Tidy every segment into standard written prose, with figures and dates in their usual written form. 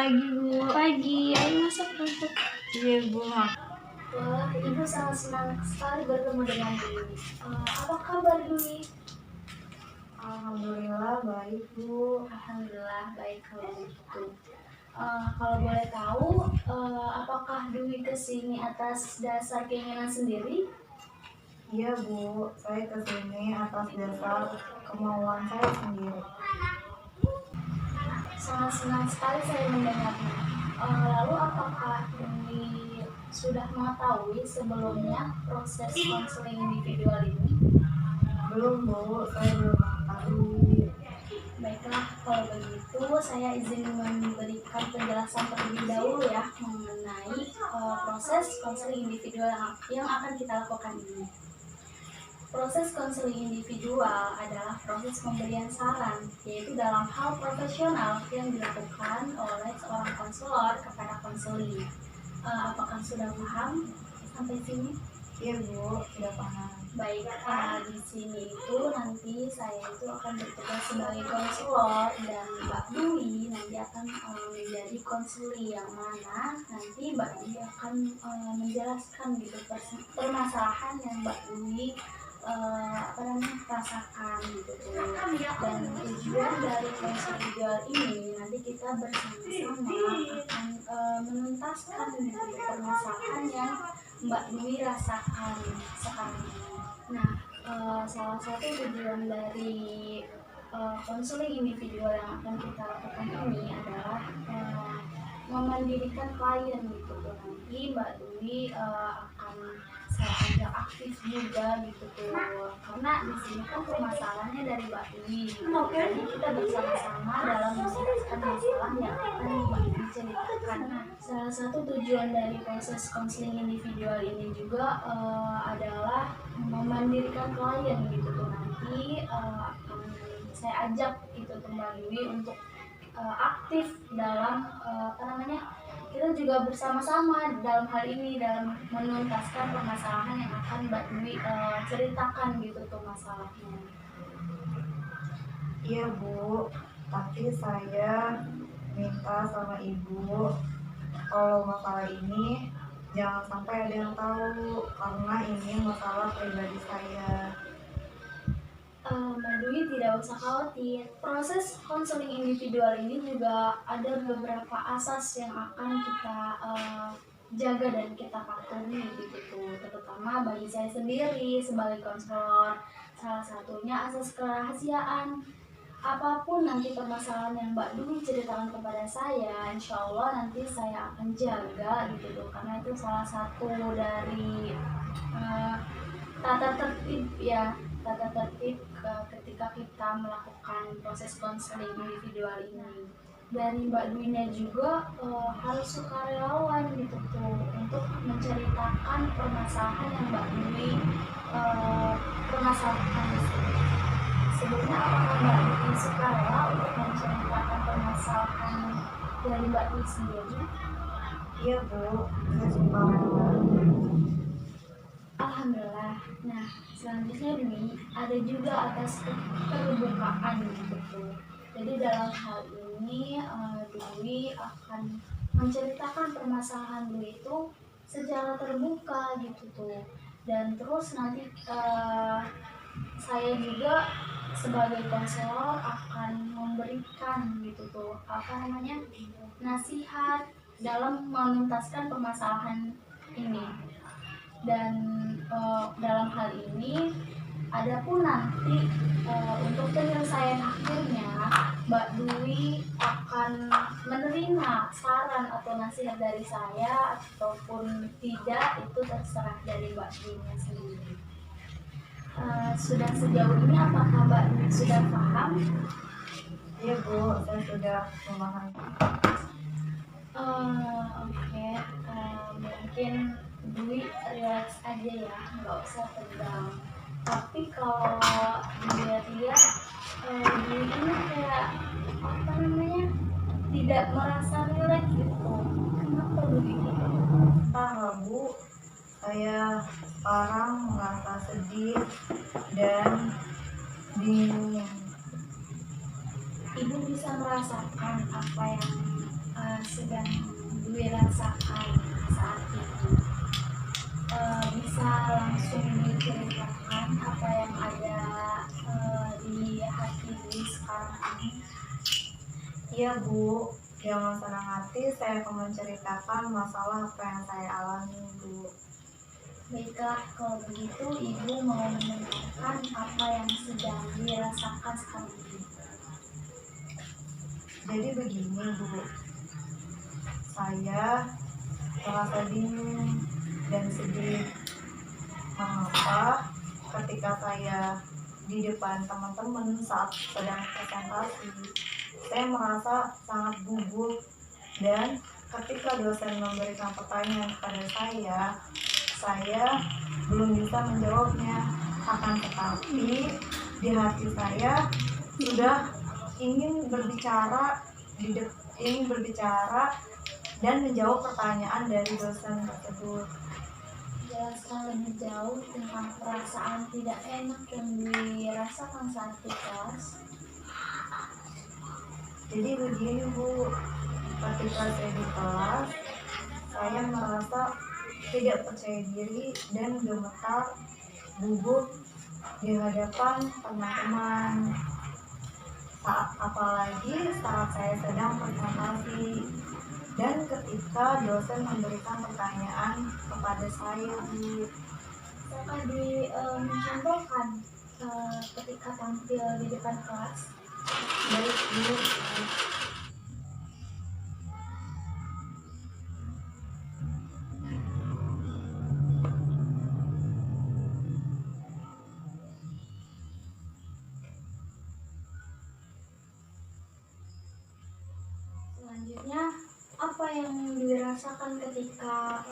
Pagi Bu. Pagi, ayo masuk. Iya Bu. Wah, Ibu sangat senang sekali bertemu dengan Dwi. Apa kabar Dwi? Alhamdulillah baik Bu. Alhamdulillah baik kalau begitu. Kalau boleh tahu, apakah Dwi kesini atas dasar keinginan sendiri? Iya Bu, saya kesini atas dasar kemauan saya sendiri. Sangat senang sekali saya mendengarnya. Lalu apakah Dwi sudah mengetahui sebelumnya proses konseling individual ini? Belum Bu, saya belum mengetahui. Baiklah, kalau begitu saya izin memberikan penjelasan terlebih dahulu ya mengenai proses konseling individual yang akan kita lakukan ini. Proses konseling individual adalah proses pemberian saran, yaitu dalam hal profesional yang dilakukan oleh seorang konselor kepada konseli. Apakah sudah paham sampai sini? Iya Bu, sudah paham. Baik, di sini itu nanti saya itu akan bertugas sebagai konselor dan Mbak Dwi nanti akan menjadi konseli yang mana nanti Mbak Dwi akan menjelaskan gitu permasalahan yang Mbak Dwi rasakan gitu tuh. Dan tujuan dari konseling ini nanti kita bersama-sama akan menuntaskan gitu permasalahan yang Mbak Dwi rasakan sekarang ini. Nah, salah satu tujuan dari konseling individual yang akan kita lakukan ini adalah memandirikan klien gitu tuh. Nanti Mbak Dwi akan saya ajak aktif juga gitu tuh, karena di sini kan permasalahannya dari Mbak Dwi gitu. Jadi kita bersama-sama dalam menyelesaikan masalah yang akan Mbak Dwi ceritakan. Nah, salah satu tujuan dari proses konseling individual ini juga adalah memandirikan klien gitu tuh. Nanti akan saya ajak gitu tuh Mbak Dwi untuk aktif dalam kita juga bersama-sama dalam hal ini dalam menuntaskan permasalahan yang akan Mbak Dwi ceritakan gitu tuh masalahnya. Iya Bu, tapi saya minta sama Ibu kalau masalah ini jangan sampai ada yang tahu karena ini masalah pribadi saya. Mbak Dwi tidak usah khawatir. Proses konseling individual ini juga ada beberapa asas yang akan kita jaga dan kita patuhi gitu, terutama bagi saya sendiri sebagai konselor. Salah satunya asas kerahasiaan. Apapun nanti permasalahan yang Mbak Dwi ceritakan kepada saya, insya Allah nanti saya akan jaga gitu tuh, karena itu salah satu dari tata tertib ketika kita melakukan proses konseling individual ini. Dari Mbak Dwinya juga harus sukarelawan gitu tuh untuk menceritakan permasalahan yang Mbak Dwi permasalahkan di sini. Sebelumnya apakah Mbak Dwi sukarela untuk menceritakan permasalahan dari Mbak Dwi sendiri? Iya Bu, saya sukarela. Alhamdulillah. Nah, selanjutnya Dwi ada juga atas keterbukaan gitu. Jadi dalam hal ini Dwi akan menceritakan permasalahan Dwi itu secara terbuka gitu tuh. Dan terus nanti saya juga sebagai konselor akan memberikan gitu tuh nasihat dalam menuntaskan permasalahan ini. Dan dalam hal ini adapun nanti untuk penyelesaian akhirnya Mbak Dwi akan menerima saran atau nasihat dari saya ataupun tidak, itu terserah dari Mbak Dwi sendiri. Sudah sejauh ini apakah Mbak Dwi sudah paham? Iya Bu, saya sudah memahami. Oke. Mungkin Dwi relax aja ya, nggak usah tegang. Tapi kalau dilihat-lihat Dwi ini kayak tidak merasa relax gitu. Kenapa begitu? Entah Bu, saya sekarang merasa sedih dan bingung. Ibu bisa merasakan apa yang yang Dwi rasakan saat itu? Bisa langsung diceritakan apa yang ada di hati Dwi sekarang ini? Iya Bu, dengan senang hati saya akan menceritakan masalah apa yang saya alami Bu. Baiklah, kalau begitu Ibu mau mendengarkan apa yang sedang dirasakan sekarang ini. Jadi begini Bu, saya merasa bingung dan sedih. Mengapa ketika saya di depan teman-teman saat sedang presentasi, saya merasa sangat gugup, dan ketika dosen memberikan pertanyaan kepada saya belum bisa menjawabnya. Akan tetapi di hati saya sudah ingin berbicara ingin berbicara dan menjawab pertanyaan dari dosen tersebut. Jelaskan lebih jauh tentang perasaan tidak enak yang dirasakan saat di kelas. Jadi begini Bu, ketika saya di kelas, saya merasa tidak percaya diri dan gemetar, gugup di hadapan teman-teman. Apalagi saat saya sedang presentasi dan ketika dosen memberikan pertanyaan kepada saya Bu. Apakah mencontohkan ketika tampil di depan kelas? Baik Bu. Selanjutnya, apa yang dirasakan ketika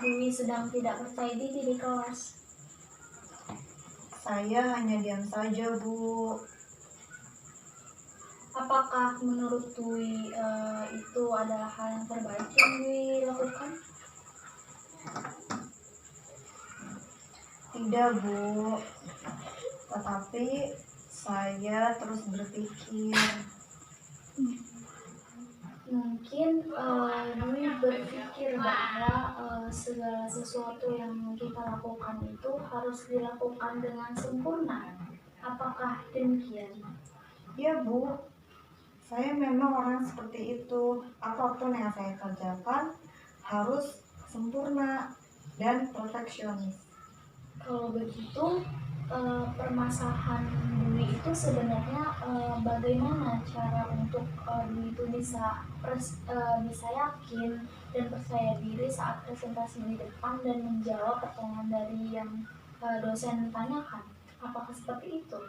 Dewi sedang tidak percaya diri di kelas? Saya hanya diam saja Bu. Apakah menurut Dwi itu adalah hal yang terbaik yang Dwi lakukan? Tidak Bu, tetapi saya terus berpikir. Mungkin Dwi berpikir bahwa segala sesuatu yang kita lakukan itu harus dilakukan dengan sempurna. Apakah demikian? Ya Bu, saya memang orang seperti itu. Apapun yang saya kerjakan harus sempurna dan perfeksionis. Kalau begitu, permasalahan Dwi itu sebenarnya bagaimana cara untuk Dwi itu bisa yakin dan percaya diri saat presentasi di depan dan menjawab pertanyaan dari yang dosen tanyakan. Apakah seperti itu?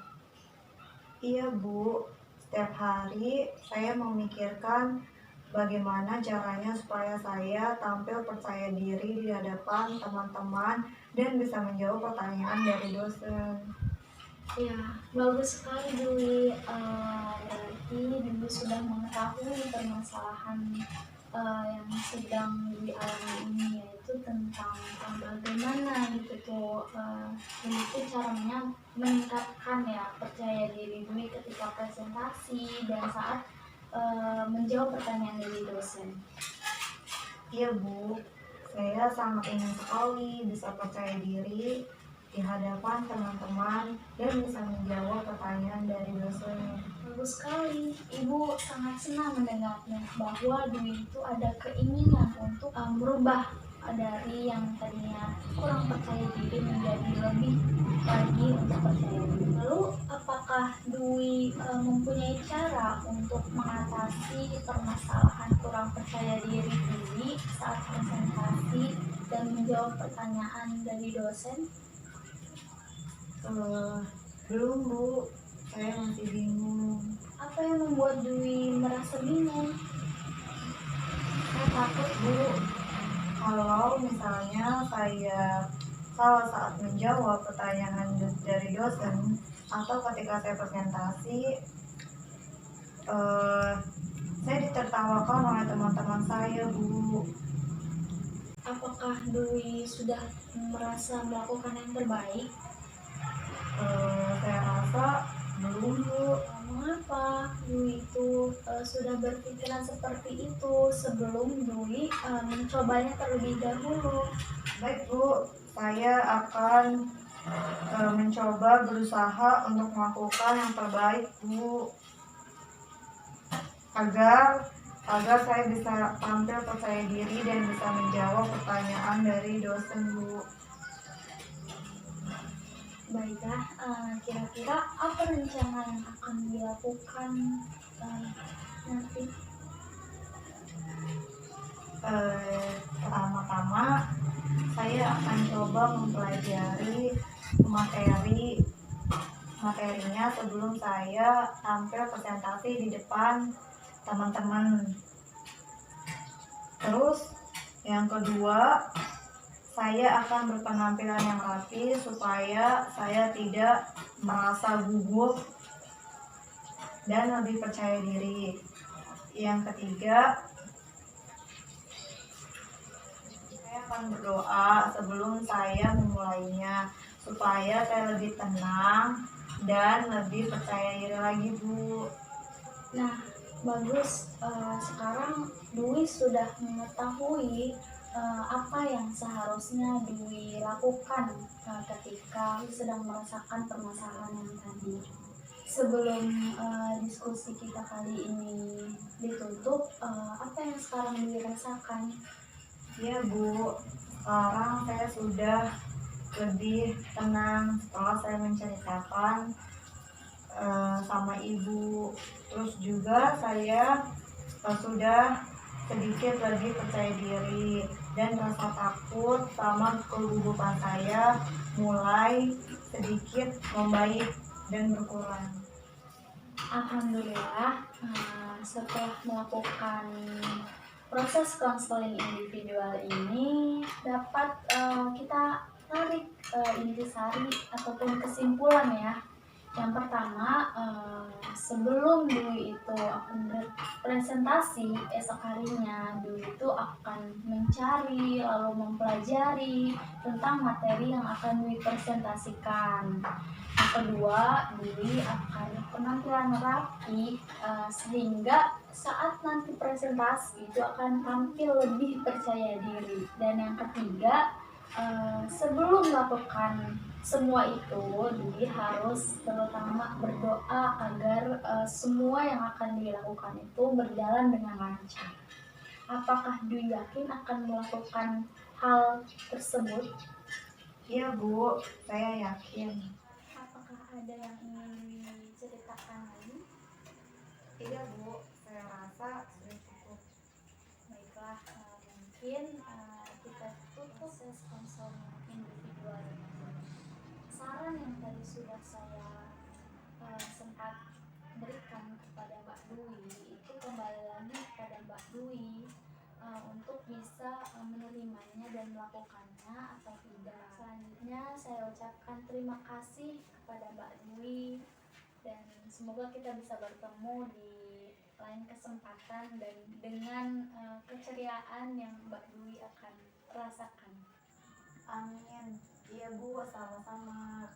Iya Bu, setiap hari saya memikirkan bagaimana caranya supaya saya tampil percaya diri di hadapan teman-teman dan bisa menjawab pertanyaan dari dosen. Ya, bagus sekali Dwi. Berarti Dwi sudah mengetahui permasalahan yang sedang Dwi alami ini, yaitu tentang bagaimana gitu tuh itu caranya meningkatkan ya percaya diri Dwi ketika presentasi dan saat menjawab pertanyaan dari dosen. Iya Bu, saya sangat ingin sekali bisa percaya diri di hadapan teman-teman dan bisa menjawab pertanyaan dari dosen. Bagus sekali, Ibu sangat senang mendengarnya bahwa Dwi itu ada keinginan untuk merubah dari yang tadinya kurang percaya diri menjadi lebih lagi untuk percaya diri. Lalu apakah Dwi mempunyai cara untuk mengatasi permasalahan kurang percaya diri Dwi saat presentasi dan menjawab pertanyaan dari dosen? Belum Bu, saya masih bingung. Apa yang membuat Dwi merasa bingung? Saya takut Bu, kalau misalnya saya salah saat menjawab pertanyaan dari dosen atau ketika saya presentasi, saya ditertawakan oleh teman-teman saya Bu. Apakah Dwi sudah merasa melakukan yang terbaik? Saya rasa belum Bu. Mengapa Dwi itu sudah berpikiran seperti itu sebelum Dwi mencobanya terlebih dahulu? Baik Bu, saya akan mencoba berusaha untuk melakukan yang terbaik Bu, agar saya bisa tampil percaya diri dan bisa menjawab pertanyaan dari dosen Bu. Baiklah, kira-kira apa rencana yang akan dilakukan nanti? Pertama-tama saya akan coba mempelajari materinya sebelum saya tampil presentasi di depan teman-teman. Terus yang kedua, saya akan berpenampilan yang rapi supaya saya tidak merasa gugup dan lebih percaya diri. Yang ketiga, saya akan berdoa sebelum saya memulainya supaya saya lebih tenang dan lebih percaya diri lagi Bu. Nah, bagus. Sekarang Dwi sudah mengetahui apa yang seharusnya Dwi lakukan ketika sedang merasakan permasalahan yang tadi. Sebelum diskusi kita kali ini ditutup, apa yang sekarang Dwi rasakan? Ya Bu, sekarang saya sudah lebih tenang setelah saya menceritakan sama ibu. Terus juga saya sudah sedikit lebih percaya diri dan rasa takut sama kegugupan saya mulai sedikit membaik dan berkurang. Alhamdulillah, setelah melakukan proses konseling individual ini dapat kita tarik intisari ataupun kesimpulan ya. Yang pertama, sebelum Dwi itu akan berpresentasi esok harinya, Dwi itu akan mencari lalu mempelajari tentang materi yang akan Dwi presentasikan. Yang kedua, Dwi akan penampilan rapi sehingga saat nanti presentasi itu akan tampil lebih percaya diri. Dan yang ketiga, sebelum melakukan semua itu, Dwi harus terutama berdoa agar semua yang akan dilakukan itu berjalan dengan lancar. Apakah Dwi yakin akan melakukan hal tersebut? Iya Bu, saya yakin. Apakah ada yang ingin diceritakan lagi? Iya Bu, saya rasa sudah cukup. Baiklah, mungkin kita tutup proses konseling individual ini. Saran yang tadi sudah saya sempat berikan kepada Mbak Dwi itu kembali lagi kepada Mbak Dwi untuk bisa menerimanya dan melakukannya atau tidak. Selanjutnya saya ucapkan terima kasih kepada Mbak Dwi dan semoga kita bisa bertemu di lain kesempatan dan dengan keceriaan yang Mbak Dwi akan rasakan. Amin. Iya Bu, sama-sama.